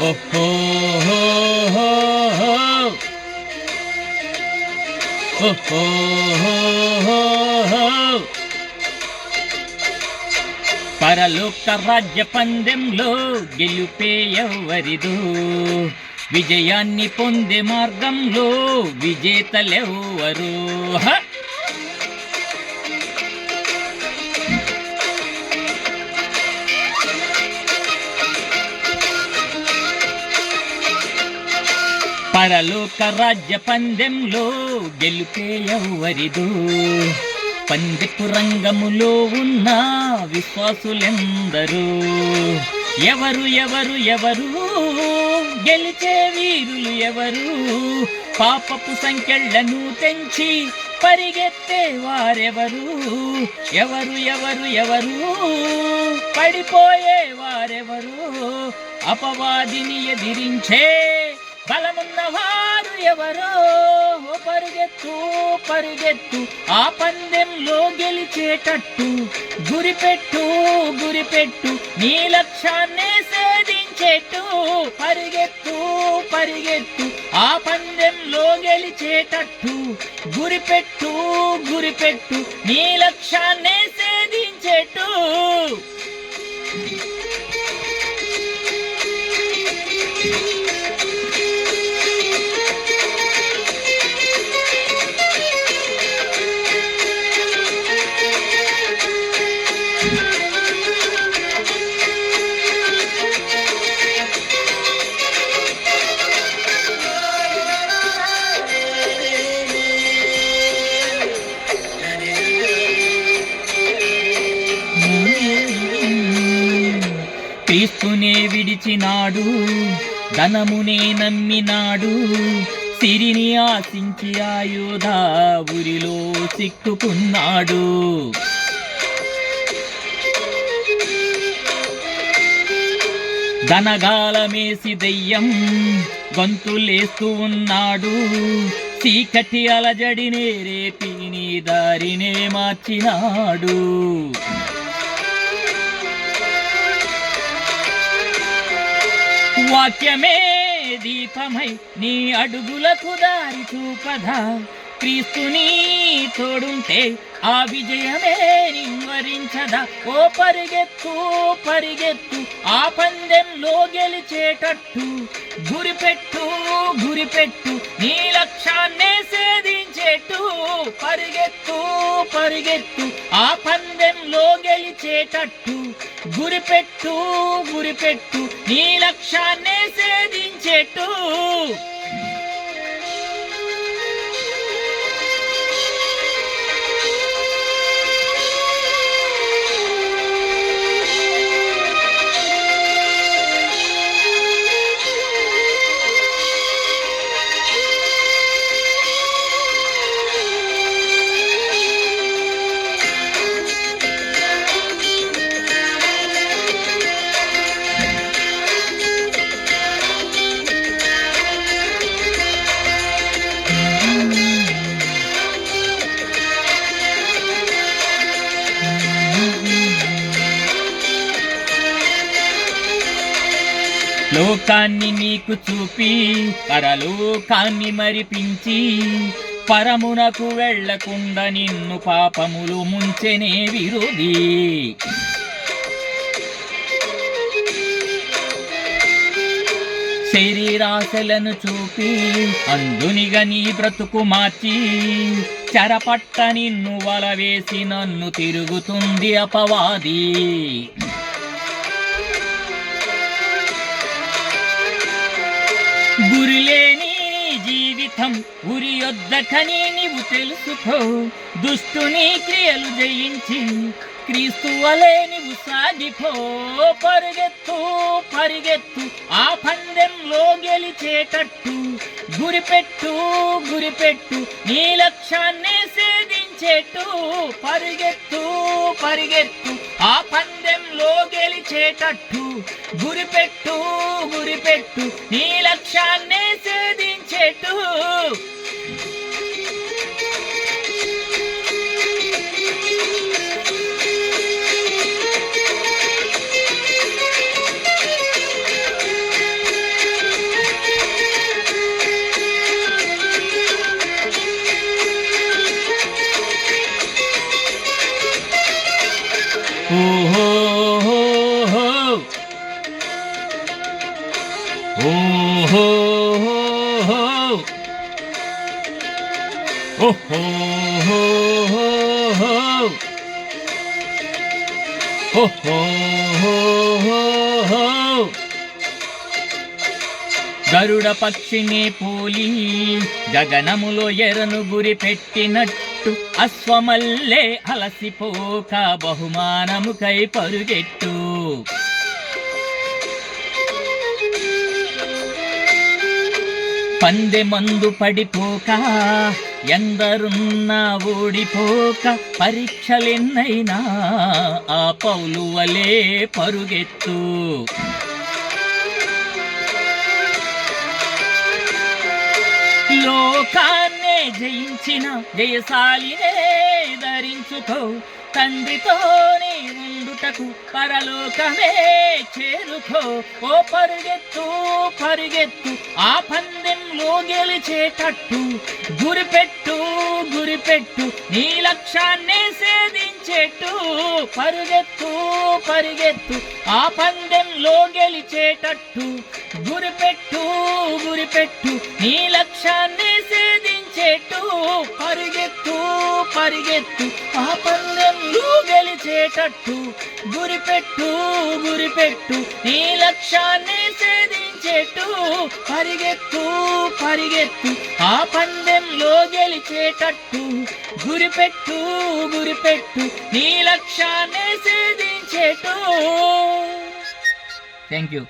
ఓహో హో హో హో. ఓహో హో హో హో. పరలోక రాజ్య పందెంలో గెలుపే ఎవరిదో, విజయాన్ని పొందే మార్గంలో విజేతలెవ్వరు. పరలోక రాజ్య పందెంలో గెలుపే ఎవరిదో, పందెపు రంగములో ఉన్న విశ్వాసులెందరూ. ఎవరు ఎవరు ఎవరు గెలిచే వీరులు ఎవరు, పాపపు సంఖ్యలను తెంచి పరిగెత్తే వారెవరు. ఎవరు ఎవరు ఎవరు పడిపోయే వారెవరు, అపవాదిని ఎదిరించే బలమున్నవారు ఎవరో. పరుగెత్తు పరుగెత్తు ఆ పందెంలో గెలిచేటట్టు, గురిపెట్టు గురిపెట్టు నీ లక్ష్యాన్ని సాధించేట్టు. పరిగెత్తు పరిగెత్తు ఆ పందెంలో గెలిచేటట్టు, గురిపెట్టు గురిపెట్టు నీ లక్ష్యాన్ని సాధించేట్టు. క్రీస్తునే విడిచినాడు, ధనమునే నమ్మినాడు, సిరిని ఆశించి ఆయుధ ఉరిలో చిక్కుకున్నాడు. ధనగాలమేసి దెయ్యం గొంతులేస్తూ ఉన్నాడు, చీకటి అలజడినే రేపి నీ దారినే మార్చినాడు. వాక్యమే దీపమై నీ అడుగులకు దారి చూపదా, క్రీస్తుని తోడుంటే ఆ విజయమే నింవరించదా. ఓ పరిగెత్తు పరిగెత్తు ఆ పందెంలో గెలిచేటట్టు, గురిపెట్టు గురిపెట్టు నీ లక్ష్యాన్నే సాధించేట్టు. పరిగెత్తు పరిగెత్తు ఆ పందెంలో గెలిచేటట్టు, గురిపెట్టు గురిపెట్టు నీ లక్ష్యాన్నే సాధించేట్టు. లోకాన్ని నీకు చూపి పరలోకాన్ని మరిపించి, పరమునకు వెళ్లకుండా నిన్ను పాపములు ముంచెనే విరోధి. శరీరాశలను చూపి అందునిగా నీ బ్రతుకు మార్చి, చెరపట్ట నిన్ను వలవేసి నన్ను తిరుగుతుంది అపవాది. గురిలేని జీవితం ఉరి యొద్దకని నీవు తెలుసుకో, దుష్టుని క్రియలు జయించి క్రీస్తు వలె నీవు సాగిపో. పరిగెత్తు పరిగెత్తు ఆ పందెంలో గెలిచేటట్టు, గురిపెట్టు గురిపెట్టు నీ లక్ష్యాన్ని సాధించేట్టు. పరిగెత్తు పరిగెత్తు ఆ పందెంలో గెలిచేటట్టు, గురిపెట్టు గురిపెట్టు నీ లక్ష్యాన్ని సాధించేట్టు. ఓహో ఓహో ఓహో గరుడ పక్షిని పోలి గగనములో ఎరను గురి పెట్టినట్టు అశ్వమల్లే అలసిపోక బహుమానముకై పరుగెట్టు. పందె మందు పడిపోక ఎందరున్నా ఓడిపోక పరీక్షలెన్నైనా ఆ పౌలు వలే పరుగెత్తు. లోకాన్నే జయించిన జయశాలినే ధరించుకో. తండ్రితోనే ఉండుటకు పరలోకమే చేరుకో. ఓ పరుగెత్తు పరుగెత్తు ఆ పందెంలో గెలిచేటట్టు. గురిపెట్టు గురిపెట్టు నీ లక్ష్యాన్నే సేధించేట్టు. పరుగెత్తు పరుగెత్తు ఆ పందెంలో గెలిచేటట్టు. గురిపెట్టు గురిపెట్టు నీ లక్ష్యాన్ని సేధించేట్టు. పరిగెత్తు పరిగెత్తు ఆ పందెంలో గెలిచేటట్టు. గురిపెట్టు గురిపెట్టు నీ లక్ష్యాన్ని సేధించేట్టు. పరిగెత్తు పరిగెత్తు ఆ పందెంలో గెలిచేటట్టు. గురిపెట్టు గురిపెట్టు నీ లక్ష్యాన్ని సేధించేట్టు. Thank you.